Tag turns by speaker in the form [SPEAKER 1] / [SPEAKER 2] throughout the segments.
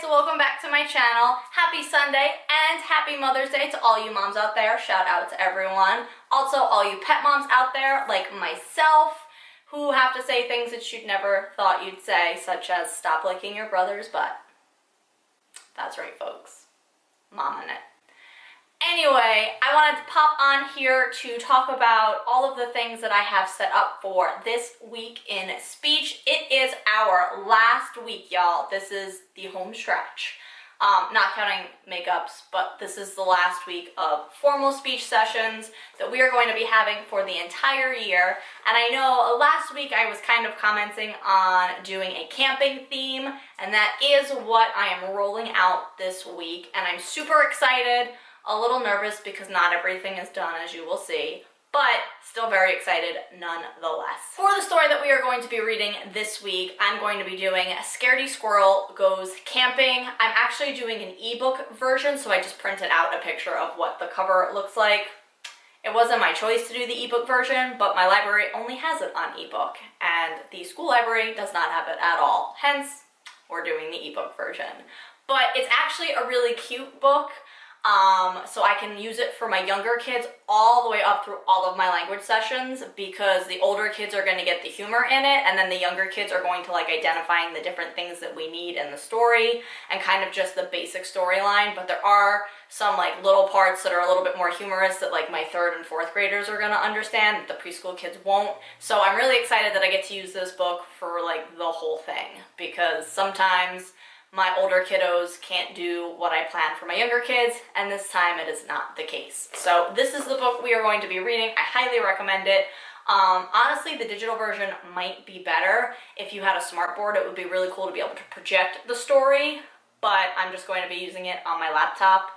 [SPEAKER 1] welcome back to my channel. Happy Sunday and happy Mother's Day to all you moms out there. Shout out to everyone. Also, all you pet moms out there like myself who have to say things that you'd never thought you'd say, such as stop licking your brother's butt. That's right, folks. Mom in it. Anyway, I wanted to pop on here to talk about all of the things that I have set up for this week in speech. It is our last week, y'all. This is the home stretch. Not counting makeups, but this is the last week of formal speech sessions that we are going to be having for the entire year. And I know last week I was kind of commenting on doing a camping theme, and that is what I am rolling out this week. And I'm super excited. A little nervous because not everything is done, as you will see, but still very excited nonetheless. For the story that we are going to be reading this week, I'm going to be doing Scaredy Squirrel Goes Camping. I'm actually doing an ebook version, so I just printed out a picture of what the cover looks like. It wasn't my choice to do the ebook version, but my library only has it on ebook, and the school library does not have it at all. Hence, we're doing the ebook version. But it's actually a really cute book. So I can use it for my younger kids all the way up through all of my language sessions, because the older kids are going to get the humor in it, and then the younger kids are going to like identifying the different things that we need in the story and kind of just the basic storyline. But there are some like little parts that are a little bit more humorous that like my 3rd and 4th graders are going to understand that the preschool kids won't. So I'm really excited that I get to use this book for like the whole thing, because sometimes my older kiddos can't do what I planned for my younger kids, and this time it is not the case. So this is the book we are going to be reading. I highly recommend it. Honestly, the digital version might be better. If you had a smartboard, it would be really cool to be able to project the story, but I'm just going to be using it on my laptop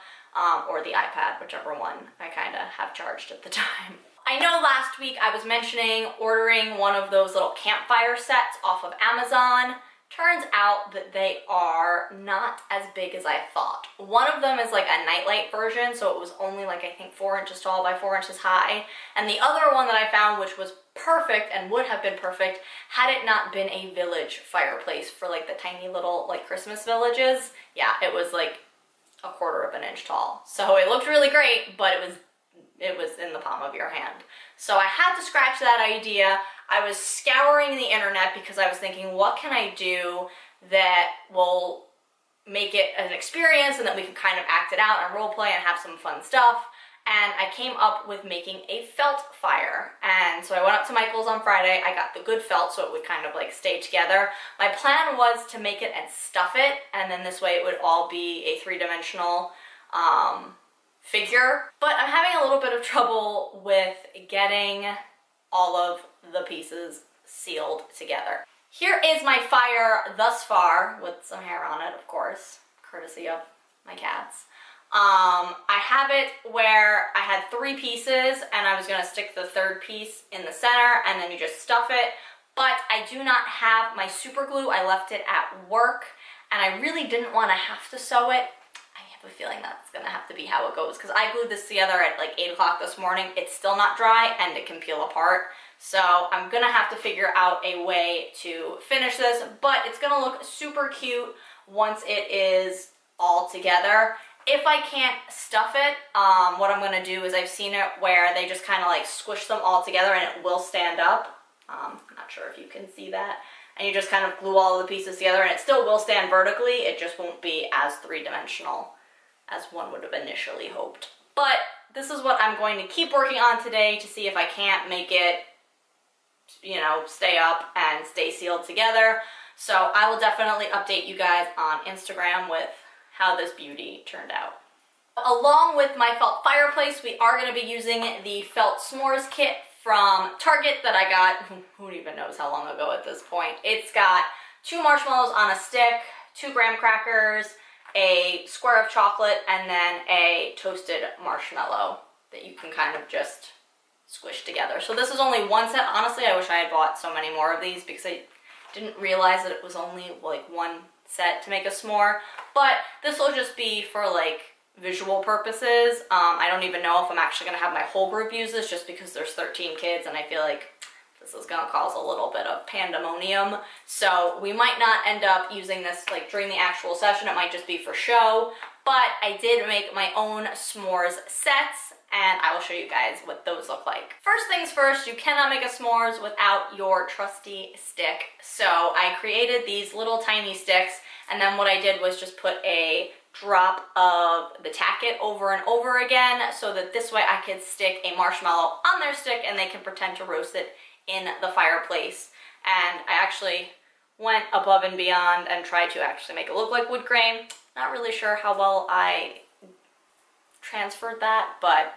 [SPEAKER 1] or the iPad, whichever one I kind of have charged at the time. I know last week I was mentioning ordering one of those little campfire sets off of Amazon. Turns out that they are not as big as I thought. One of them is like a nightlight version, so it was only like I think 4 inches tall by 4 inches high. And the other one that I found, which was perfect and would have been perfect had it not been a village fireplace for like the tiny little like Christmas villages. Yeah, it was like 1/4 of an inch tall. So it looked really great, but it was in the palm of your hand. So I had to scratch that idea. I was scouring the internet because I was thinking, what can I do that will make it an experience and that we can kind of act it out and role play and have some fun stuff. And I came up with making a felt fire. And so I went up to Michael's on Friday. I got the good felt so it would kind of like stay together. My plan was to make it and stuff it, and then this way it would all be a 3-dimensional figure. But I'm having a little bit of trouble with getting all of the pieces sealed together. Here is my fire thus far, with some hair on it, of course, courtesy of my cats. I have it where I had 3 pieces and I was going to stick the 3rd piece in the center and then you just stuff it. But I do not have my super glue. I left it at work and I really didn't want to have to sew it. I have a feeling that's going to have to be how it goes, because I glued this together at like 8 o'clock this morning. It's still not dry and it can peel apart. So I'm going to have to figure out a way to finish this, but it's going to look super cute once it is all together. If I can't stuff it, what I'm going to do is I've seen it where they just kind of like squish them all together and it will stand up. I'm not sure if you can see that. And you just kind of glue all of the pieces together and it still will stand vertically. It just won't be as 3-dimensional as one would have initially hoped. But this is what I'm going to keep working on today to see if I can't make it, you know, stay up and stay sealed together. So I will definitely update you guys on Instagram with how this beauty turned out. Along with my felt fireplace, we are going to be using the felt s'mores kit from Target that I got, who even knows how long ago at this point. It's got 2 marshmallows on a stick, 2 graham crackers, a square of chocolate, and then a toasted marshmallow that you can kind of just squish together. So this is only one set. Honestly, I wish I had bought so many more of these because I didn't realize that it was only like 1 set to make a s'more. But this will just be for like visual purposes. I don't even know if I'm actually going to have my whole group use this, just because there's 13 kids and I feel like this is gonna cause a little bit of pandemonium. So we might not end up using this like during the actual session. It might just be for show, but I did make my own s'mores sets, and I will show you guys what those look like. First things first, you cannot make a s'mores without your trusty stick. So I created these little tiny sticks, and then what I did was just put a drop of the tacket over and over again, so that this way I could stick a marshmallow on their stick and they can pretend to roast it in the fireplace. And I actually went above and beyond and tried to actually make it look like wood grain. Not really sure how well I transferred that, but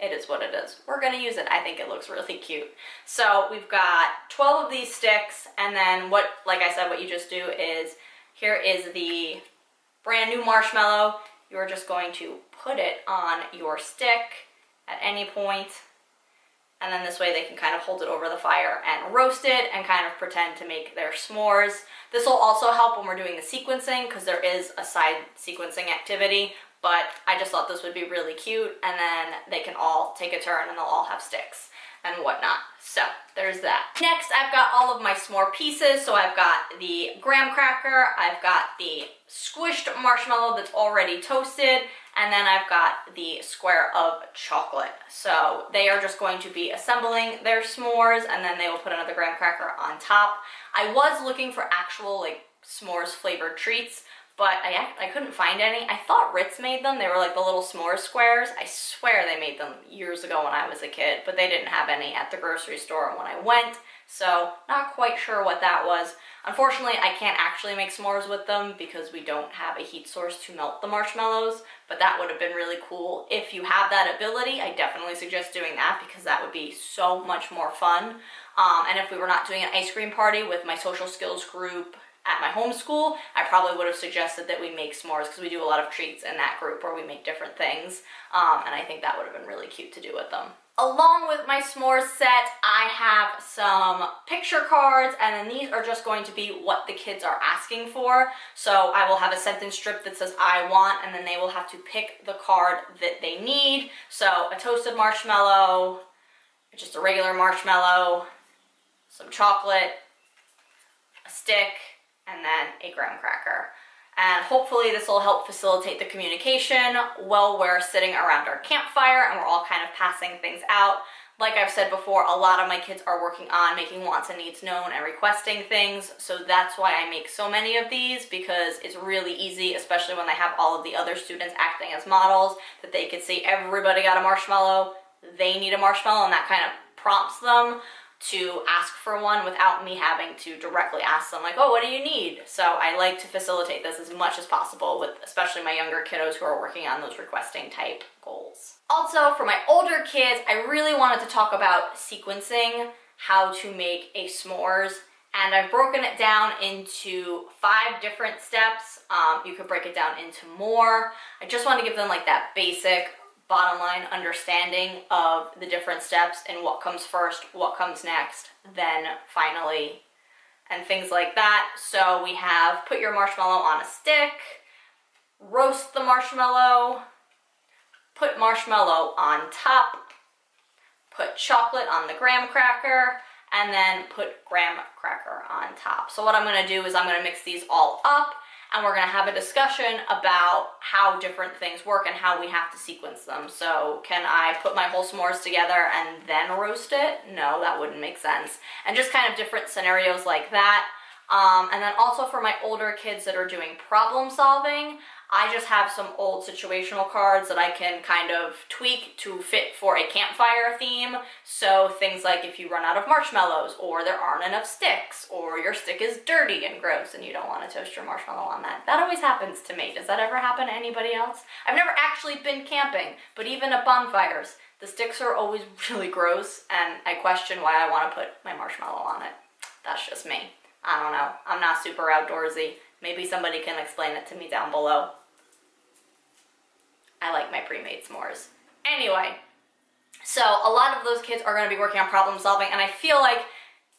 [SPEAKER 1] it is what it is. We're gonna use it. I think it looks really cute. So we've got 12 of these sticks, and then what, like I said, what you just do is, here is the brand new marshmallow. You're just going to put it on your stick at any point, and then this way they can kind of hold it over the fire and roast it and kind of pretend to make their s'mores. This will also help when we're doing the sequencing, because there is a side sequencing activity, but I just thought this would be really cute, and then they can all take a turn and they'll all have sticks and whatnot. So there's that. Next, I've got all of my s'more pieces. So I've got the graham cracker, I've got the squished marshmallow that's already toasted, and then I've got the square of chocolate. So they are just going to be assembling their s'mores, and then they will put another graham cracker on top. I was looking for actual like s'mores flavored treats, but I couldn't find any. I thought Ritz made them. They were like the little s'mores squares. I swear they made them years ago when I was a kid, but they didn't have any at the grocery store when I went, so not quite sure what that was. Unfortunately, I can't actually make s'mores with them because we don't have a heat source to melt the marshmallows, but that would have been really cool. If you have that ability, I definitely suggest doing that, because that would be so much more fun. And if we were not doing an ice cream party with my social skills group at my homeschool, I probably would have suggested that we make s'mores, because we do a lot of treats in that group where we make different things, and I think that would have been really cute to do with them. Along with my s'mores set, I have some picture cards, and then these are just going to be what the kids are asking for. So I will have a sentence strip that says I want, and then they will have to pick the card that they need. So a toasted marshmallow, just a regular marshmallow, some chocolate, a stick, and then a graham cracker. And hopefully this will help facilitate the communication while we're sitting around our campfire and we're all kind of passing things out. Like I've said before, a lot of my kids are working on making wants and needs known and requesting things, so that's why I make so many of these, because it's really easy, especially when they have all of the other students acting as models, that they could see everybody got a marshmallow, they need a marshmallow, and that kind of prompts them to ask for one without me having to directly ask them, like, oh, what do you need? So I like to facilitate this as much as possible with especially my younger kiddos who are working on those requesting type goals. Also, for my older kids, I really wanted to talk about sequencing, how to make a s'mores, and I've broken it down into 5 different steps. You could break it down into more. I just want to give them like that basic bottom line understanding of the different steps and what comes first, what comes next, then finally, and things like that. So we have put your marshmallow on a stick, roast the marshmallow, put marshmallow on top, put chocolate on the graham cracker, and then put graham cracker on top. So what I'm gonna do is I'm gonna mix these all up, and we're gonna have a discussion about how different things work and how we have to sequence them. So can I put my whole s'mores together and then roast it? No, that wouldn't make sense. And just kind of different scenarios like that. And then also for my older kids that are doing problem solving, I just have some old situational cards that I can kind of tweak to fit for a campfire theme. So things like if you run out of marshmallows, or there aren't enough sticks, or your stick is dirty and gross and you don't want to toast your marshmallow on that. That always happens to me. Does that ever happen to anybody else? I've never actually been camping, but even at bonfires, the sticks are always really gross, and I question why I want to put my marshmallow on it. That's just me. I don't know. I'm not super outdoorsy. Maybe somebody can explain it to me down below. I like my pre-made s'mores. Anyway, so a lot of those kids are going to be working on problem solving, and I feel like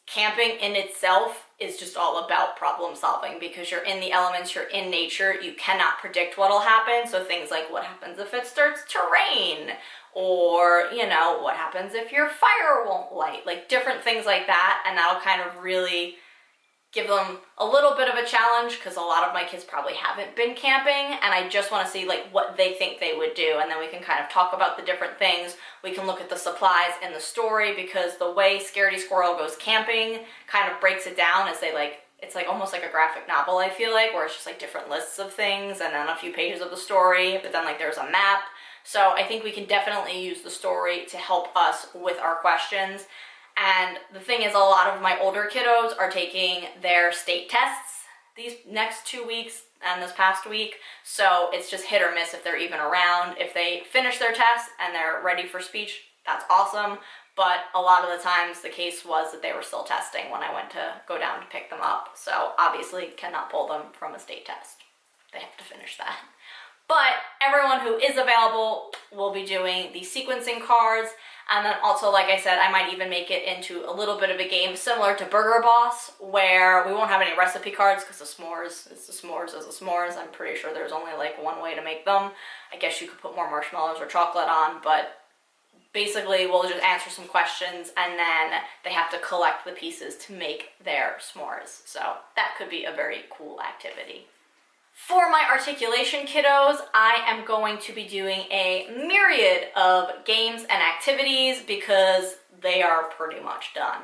[SPEAKER 1] camping in itself is just all about problem solving, because you're in the elements, you're in nature, you cannot predict what'll happen. So things like, what happens if it starts to rain? Or, you know, what happens if your fire won't light? Like different things like that, and that'll kind of really give them a little bit of a challenge, because a lot of my kids probably haven't been camping, and I just want to see like what they think they would do, and then we can kind of talk about the different things. We can look at the supplies in the story, because the way Scaredy Squirrel Goes Camping kind of breaks it down as they like, it's like almost like a graphic novel, I feel like, where it's just like different lists of things and then a few pages of the story, but then like there's a map. So I think we can definitely use the story to help us with our questions. And the thing is, a lot of my older kiddos are taking their state tests these next 2 weeks and this past week, so it's just hit or miss if they're even around. If they finish their test and they're ready for speech, that's awesome, but a lot of the times the case was that they were still testing when I went to go down to pick them up, so obviously cannot pull them from a state test. They have to finish that. But everyone who is available will be doing the sequencing cards. And then also, like I said, I might even make it into a little bit of a game similar to Burger Boss, where we won't have any recipe cards, because the s'mores is the s'mores is the s'mores. I'm pretty sure there's only like one way to make them. I guess you could put more marshmallows or chocolate on, but basically we'll just answer some questions and then they have to collect the pieces to make their s'mores. So that could be a very cool activity. For my articulation kiddos, I am going to be doing a myriad of games and activities, because they are pretty much done.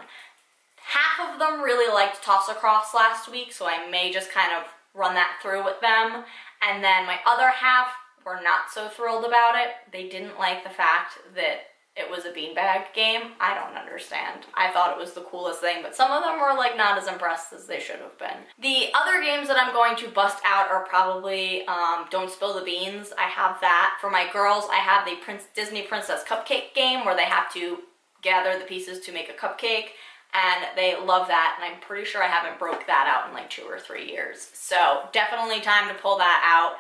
[SPEAKER 1] Half of them really liked Toss Across last week, so I may just kind of run that through with them. And then my other half were not so thrilled about it. They didn't like the fact that it was a beanbag game. I don't understand. I thought it was the coolest thing, but some of them were like not as impressed as they should have been. The other games that I'm going to bust out are probably Don't Spill the Beans. I have that. For my girls, I have the Disney Princess Cupcake game, where they have to gather the pieces to make a cupcake, and they love that, and I'm pretty sure I haven't broke that out in like 2 or 3 years. So definitely time to pull that out.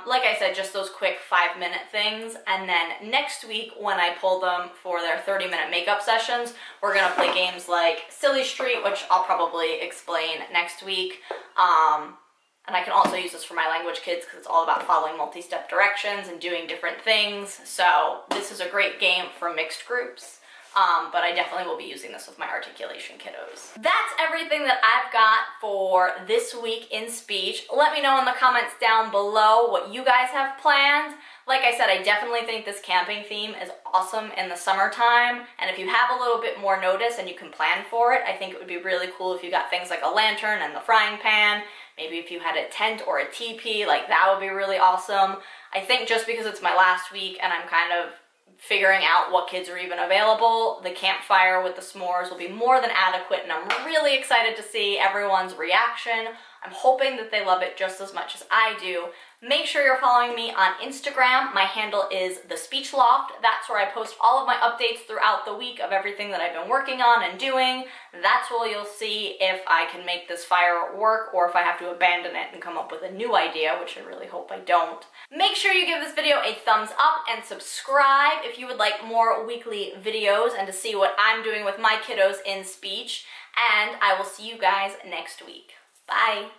[SPEAKER 1] Like I said, just those quick 5-minute things, and then next week when I pull them for their 30-minute makeup sessions, we're gonna play games like Silly Street, which I'll probably explain next week. And I can also use this for my language kids, because it's all about following multi-step directions and doing different things. So this is a great game for mixed groups. But I definitely will be using this with my articulation kiddos. That's everything that I've got for this week in speech. Let me know in the comments down below what you guys have planned. Like I said, I definitely think this camping theme is awesome in the summertime, and if you have a little bit more notice and you can plan for it, I think it would be really cool if you got things like a lantern and the frying pan. Maybe if you had a tent or a teepee, like that would be really awesome. I think just because it's my last week and I'm kind of figuring out what kids are even available, the campfire with the s'mores will be more than adequate, and I'm really excited to see everyone's reaction. I'm hoping that they love it just as much as I do. Make sure you're following me on Instagram. My handle is The Speech Loft. That's where I post all of my updates throughout the week of everything that I've been working on and doing. That's where you'll see if I can make this fire work, or if I have to abandon it and come up with a new idea, which I really hope I don't. Make sure you give this video a thumbs up and subscribe if you would like more weekly videos and to see what I'm doing with my kiddos in speech. And I will see you guys next week. Bye.